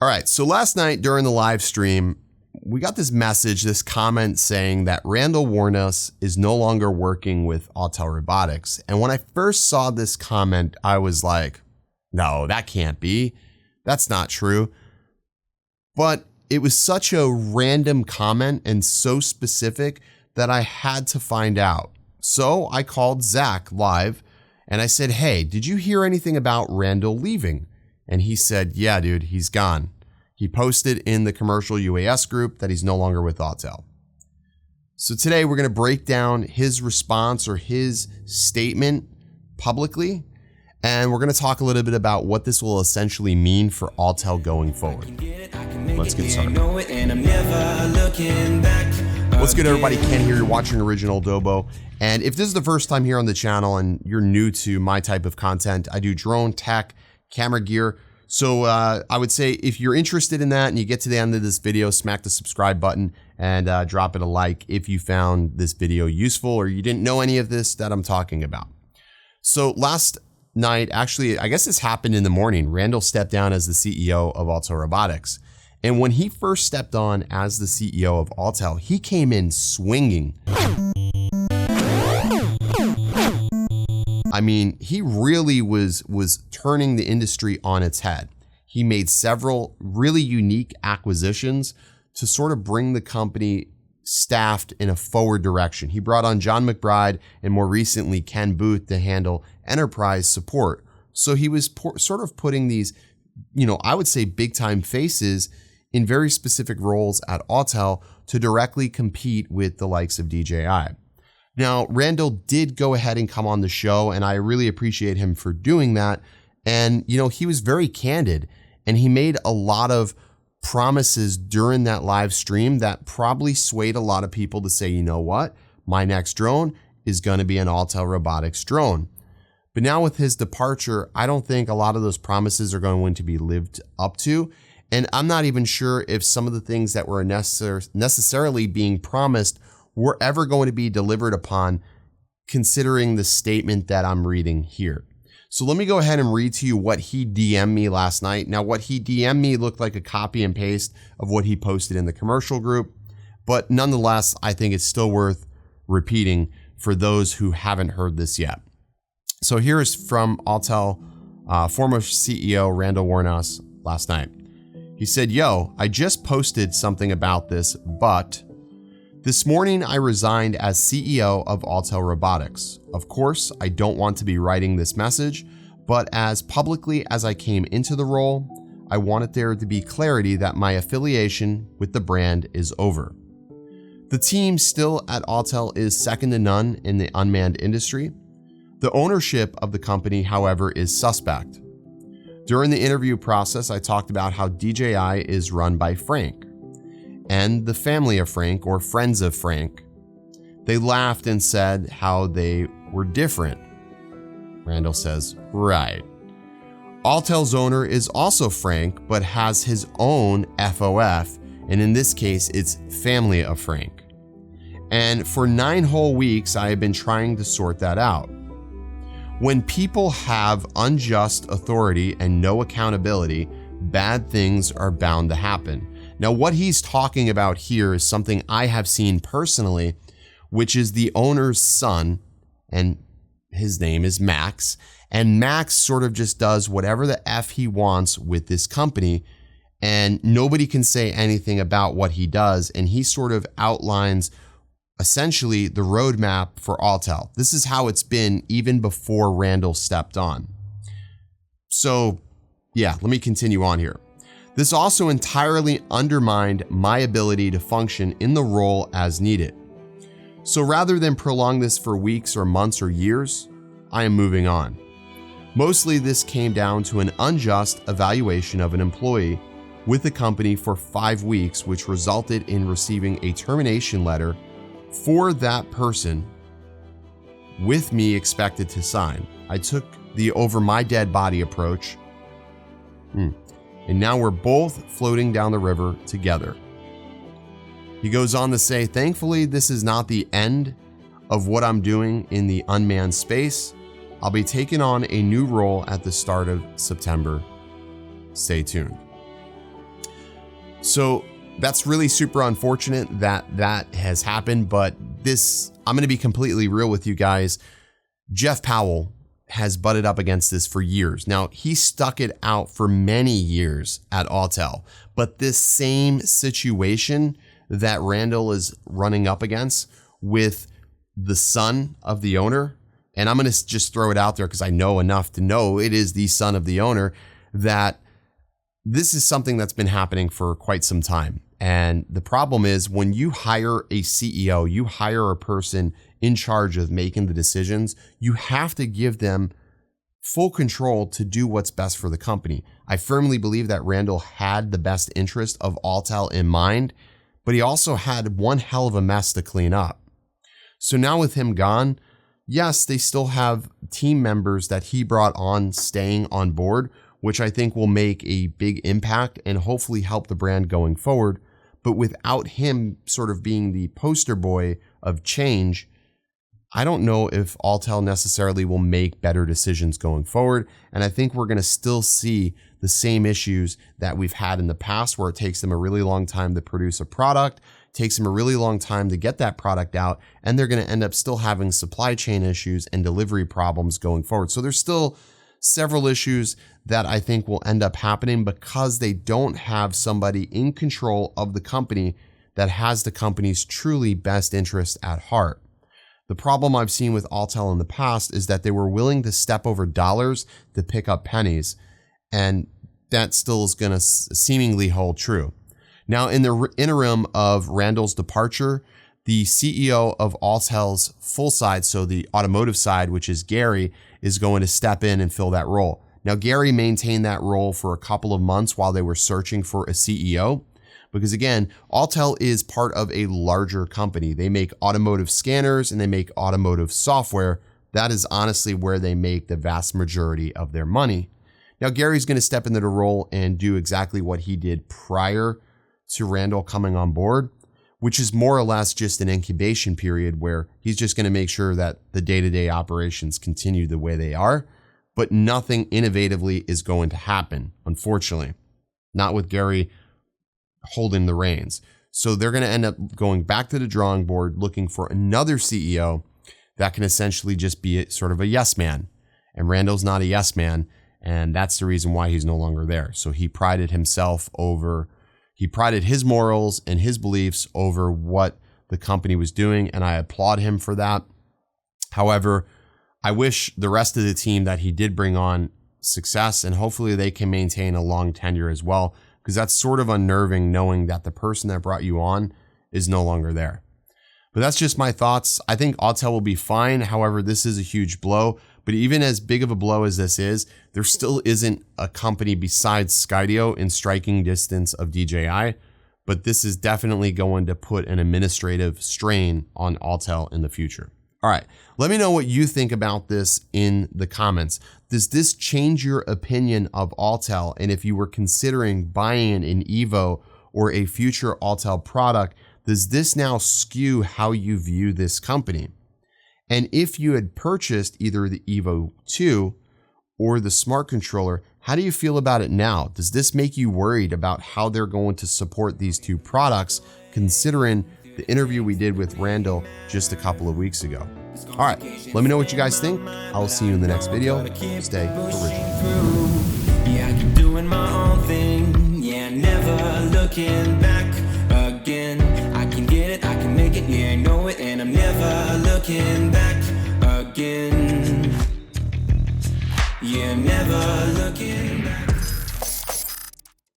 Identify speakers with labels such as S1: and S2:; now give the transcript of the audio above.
S1: All right, so last night during the live stream, we got this message, this comment saying that Randall Warnus is no longer working with Autel Robotics. And when I first saw this comment, I was like, no, that can't be. That's not true. But it was such a random comment and so specific that I had to find out. So I called Zach live and I said, hey, did you hear anything about Randall leaving? And he said, yeah, dude, he's gone. He posted in the commercial UAS group that he's no longer with Autel. So today we're going to break down his response or his statement publicly, and we're going to talk a little bit about what this will essentially mean for Autel going forward. Let's get started. What's good, everybody? Ken here. You're watching OriginaldoBo. And if this is the first time here on the channel and you're new to my type of content, I do drone tech, camera gear. So I would say if you're interested in that and you get to the end of this video, smack the subscribe button and drop it a like if you found this video useful or you didn't know any of this that I'm talking about. So last night, actually, I guess this happened in the morning, Randall stepped down as the CEO of Autel Robotics. And when he first stepped on as the CEO of Autel, he came in swinging. I mean, he really was turning the industry on its head. He made several really unique acquisitions to sort of bring the company staffed in a forward direction. He brought on John McBride and more recently Ken Booth to handle enterprise support. So he was sort of putting these, I would say big time faces in very specific roles at Autel to directly compete with the likes of DJI. Now, Randall did go ahead and come on the show, and I really appreciate him for doing that. And, he was very candid, and he made a lot of promises during that live stream that probably swayed a lot of people to say, you know what, my next drone is going to be an Autel Robotics drone. But now with his departure, I don't think a lot of those promises are going to be lived up to. And I'm not even sure if some of the things that were necessarily being promised were ever going to be delivered upon, considering the statement that I'm reading here. So let me go ahead and read to you what he DM'd me last night. Now, what he DM'd me looked like a copy and paste of what he posted in the commercial group, but nonetheless, I think it's still worth repeating for those who haven't heard this yet. So here is from Autel, former CEO Randall Warnus last night. He said, yo, I just posted something about this, but this morning I resigned as CEO of Autel Robotics. Of course, I don't want to be writing this message, but as publicly as I came into the role, I wanted there to be clarity that my affiliation with the brand is over. The team still at Autel is second to none in the unmanned industry. The ownership of the company, however, is suspect. During the interview process, I talked about how DJI is run by Frank and the family of Frank, or friends of Frank. They laughed and said how they were different. Randall says, right. Autel's owner is also Frank, but has his own FOF, and in this case, it's family of Frank. And for 9 whole weeks, I have been trying to sort that out. When people have unjust authority and no accountability, bad things are bound to happen. Now, what he's talking about here is something I have seen personally, which is the owner's son, and his name is Max, and Max sort of just does whatever the F he wants with this company, and nobody can say anything about what he does, and he sort of outlines essentially the roadmap for Autel. This is how it's been even before Randall stepped on. So, yeah, let me continue on here. This also entirely undermined my ability to function in the role as needed. So rather than prolong this for weeks or months or years, I am moving on. Mostly this came down to an unjust evaluation of an employee with the company for 5 weeks, which resulted in receiving a termination letter for that person with me expected to sign. I took the over my dead body approach. And now we're both floating down the river together. He goes on to say, thankfully, this is not the end of what I'm doing in the unmanned space. I'll be taking on a new role at the start of September. Stay tuned. So that's really super unfortunate that that has happened, but I'm going to be completely real with you guys. Jeff Powell has butted up against this for years. Now, he stuck it out for many years at Autel, but this same situation that Randall is running up against with the son of the owner, and I'm going to just throw it out there because I know enough to know it is the son of the owner, that this is something that's been happening for quite some time. And the problem is when you hire a CEO, you hire a person in charge of making the decisions, you have to give them full control to do what's best for the company. I firmly believe that Randall had the best interest of Autel in mind, but he also had one hell of a mess to clean up. So now with him gone, yes, they still have team members that he brought on staying on board, which I think will make a big impact and hopefully help the brand going forward. But without him sort of being the poster boy of change, I don't know if Autel necessarily will make better decisions going forward. And I think we're going to still see the same issues that we've had in the past, where it takes them a really long time to produce a product, takes them a really long time to get that product out, and they're going to end up still having supply chain issues and delivery problems going forward. So there's still several issues that I think will end up happening because they don't have somebody in control of the company that has the company's truly best interest at heart. The problem I've seen with Autel in the past is that they were willing to step over dollars to pick up pennies, and that still is going to seemingly hold true. Now, in the interim of Randall's departure, the CEO of Autel's full side, so the automotive side, which is Gary, is going to step in and fill that role. Now, Gary maintained that role for a couple of months while they were searching for a CEO. Because again, Autel is part of a larger company. They make automotive scanners and they make automotive software. That is honestly where they make the vast majority of their money. Now, Gary's going to step into the role and do exactly what he did prior to Randall coming on board, which is more or less just an incubation period where he's just going to make sure that the day-to-day operations continue the way they are, but nothing innovatively is going to happen, unfortunately. Not with Gary holding the reins. So they're going to end up going back to the drawing board, looking for another CEO that can essentially just be sort of a yes man. And Randall's not a yes man, and that's the reason why he's no longer there. So he prided his morals and his beliefs over what the company was doing, and I applaud him for that. However, I wish the rest of the team that he did bring on success, and hopefully they can maintain a long tenure as well, because that's sort of unnerving knowing that the person that brought you on is no longer there. But that's just my thoughts. I think Autel will be fine. However, this is a huge blow. But even as big of a blow as this is, there still isn't a company besides Skydio in striking distance of DJI. But this is definitely going to put an administrative strain on Autel in the future. All right, let me know what you think about this in the comments. Does this change your opinion of Autel? And if you were considering buying an Evo or a future Autel product, does this now skew how you view this company? And if you had purchased either the Evo 2 or the smart controller, how do you feel about it now? Does this make you worried about how they're going to support these two products, considering the interview we did with Randall just a couple of weeks ago? All right, let me know what you guys think. I will see you in the next video. Stay original.
S2: Yeah, I keep doing my own thing. Yeah, never looking back again. I can get it, I can make it, yeah, I know it, and I'm never looking back again. Yeah, never looking back.